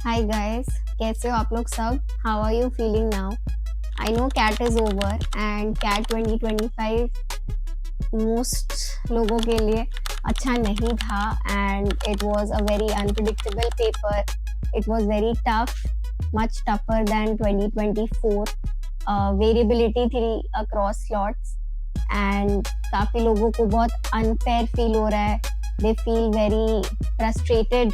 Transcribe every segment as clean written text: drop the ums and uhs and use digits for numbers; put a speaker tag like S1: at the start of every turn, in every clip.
S1: Hi guys, कैसे हो आप लोग सब? How are you feeling now? I know CAT is over and CAT 2025 most लोगों के लिए अच्छा नहीं था and it was a very unpredictable paper. It was very tough, much tougher than 2024. Variability थी अक्रॉस स्लॉट्स एंड काफ़ी लोगों को बहुत अनफेयर फील हो रहा है. They feel very frustrated.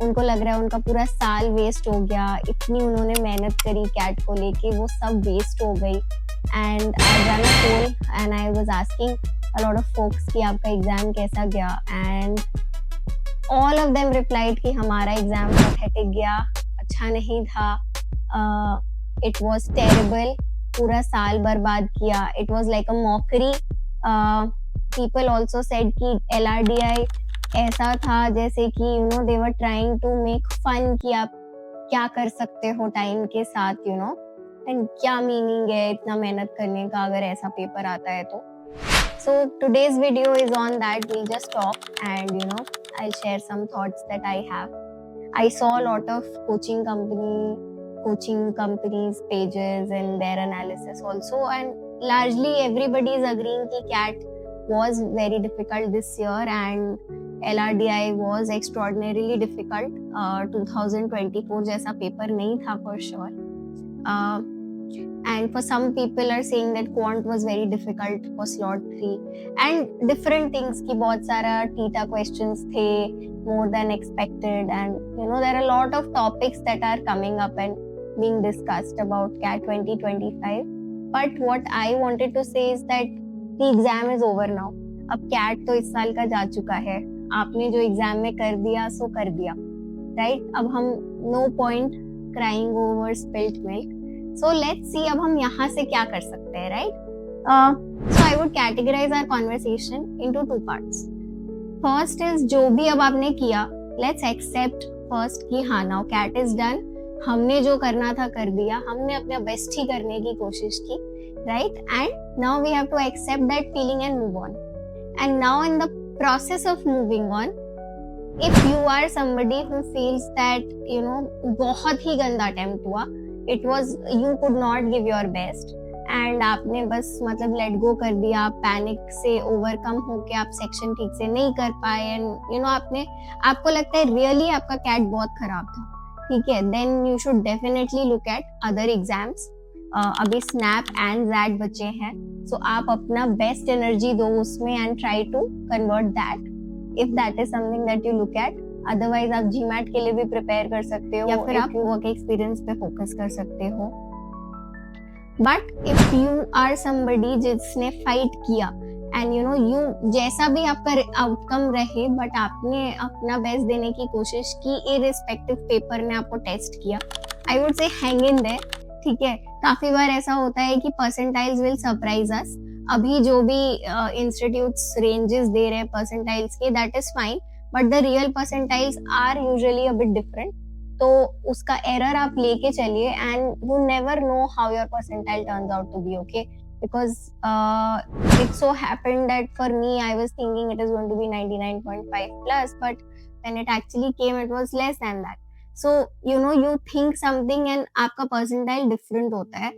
S1: उनको लग रहा है उनका पूरा साल वेस्ट हो गया. इतनी उन्होंने मेहनत करी कैट को लेके, वो सब वेस्ट हो गई. And I run a poll and I was asking a lot of folks कि आपका एग्जाम कैसा गया, and all of them replied कि हमारा एग्जाम पैथेटिक गया, अच्छा नहीं था, इट वाज टेरिबल, पूरा साल बर्बाद किया. It was like a mockery. People also said कि एलआरडीआई ऐसा था जैसे कि they were trying to make fun कि आप क्या कर सकते हो टाइम के साथ, एंड क्या मीनिंग है इतना मेहनत करने का अगर ऐसा पेपर आता है तो. So today's video is on that. We'll just talk and I'll share some thoughts that I have. I saw a lot of coaching companies pages and their analysis also, and largely everybody is agreeing that CAT was very difficult this year and LRDI was extraordinarily difficult. 2024 जैसा paper नहीं था for sure. And for some people are saying that quant was very difficult for slot 3 and different things ki bahut sara theta questions the more than expected, and there are a lot of topics that are coming up and being discussed about CAT 2025. But what I wanted to say is that the exam is over now. अब CAT तो इस साल का जा चुका है. आपने जो एग्जाम में कर दिया सो कर दिया, राइट? अब हम no point crying over spilt milk. So let's see अब हम यहाँ से क्या कर सकते हैं, right? So I would categorize our conversation into two parts. First is जो भी अब आपने किया, let's accept first कि हाँ now CAT is done. हमने जो करना था कर दिया, हमने अपना बेस्ट ही करने की कोशिश की, right? And now we have to accept that feeling and move on. And now in the process of moving on, if you are somebody who feels that बहुत ही गंदा अटेम्प्ट हुआ, it was you could not give your best and आपने बस मतलब let go कर दिया, panic से overcome होके आप सेक्शन ठीक से नहीं कर पाए एंड आपको लगता है रियली आपका कैट बहुत खराब था, ठीक है, then you should definitely look at other exams. अभी स्नैप एंड जैट बचे हैं, सो आप अपना बेस्ट एनर्जी दो उसमें and try to convert that if that is something that you look at. Otherwise आप जीमैट के लिए भी प्रिपेयर कर सकते हो या फिर आप वर्क एक्सपीरियंस पे फोकस कर सकते हो. But if you are somebody जिसने फाइट किया एंड यू जैसा भी आपका आउटकम रहे बट आपने अपना बेस्ट देने की कोशिश की, इररिस्पेक्टिव पेपर ने आपको टेस्ट किया, I would say hang in their, ठीक है. काफी बार ऐसा होता है कि परसेंटाइल्स विल सरप्राइज अस. अभी जो भी इंस्टीट्यूट्स रेंजेस दे रहे हैं परसेंटाइल्स के, that is fine, but the real percentiles are usually a bit different. तो उसका एरर आप लेके चलिए and you never know how your percentile turns out to be, okay, because it so happened that for me I was thinking it is going to be 99.5 plus, but when it actually came it was less than that. So you think something and आपका percentile different होता है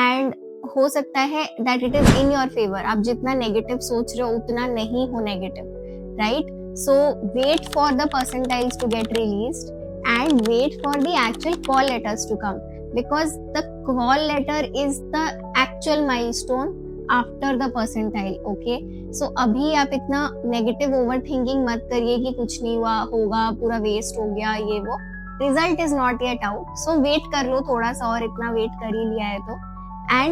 S1: and हो सकता है that it is in your favor. आप जितना negative सोच रहे हो उतना नहीं हो negative, right? So wait for the percentiles to get released and wait for the actual call letters to come, because the call letter is the actual milestone after the percentile, okay? So अभी आप इतना negative overthinking मत करिए कि कुछ नहीं हुआ होगा, पूरा waste हो गया ये वो. Result is not yet out, so wait कर लो थोड़ा सा और, इतना वेट कर ही लिया है तो. And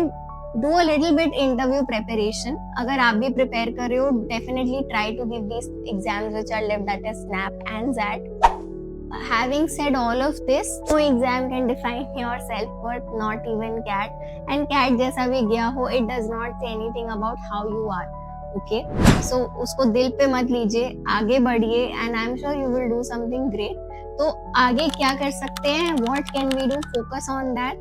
S1: do a little bit interview preparation. अगर आप भी प्रिपेयर कर रहे हो, definitely try to give these exams which are left, that is snap and XAT. Having said all of this, no exam can define your self-worth, not even CAT. And CAT जैसा भी गया हो, it does not say anything about how you are, okay? So उसको दिल पे मत लीजिए, आगे बढ़िए and I'm sure you will do something great. तो आगे क्या कर सकते हैं? What can we do? Focus on that.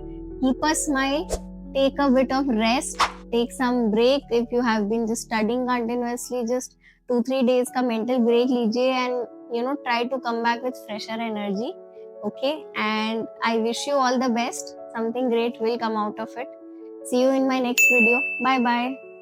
S1: Keep a smile. Take a bit of rest. Take some break. If you have been just studying continuously, just 2-3 days का mental break लीजिए and try to come back with fresher energy. Okay, and I wish you all the best. Something great will come out of it. See you in my next video. Bye bye.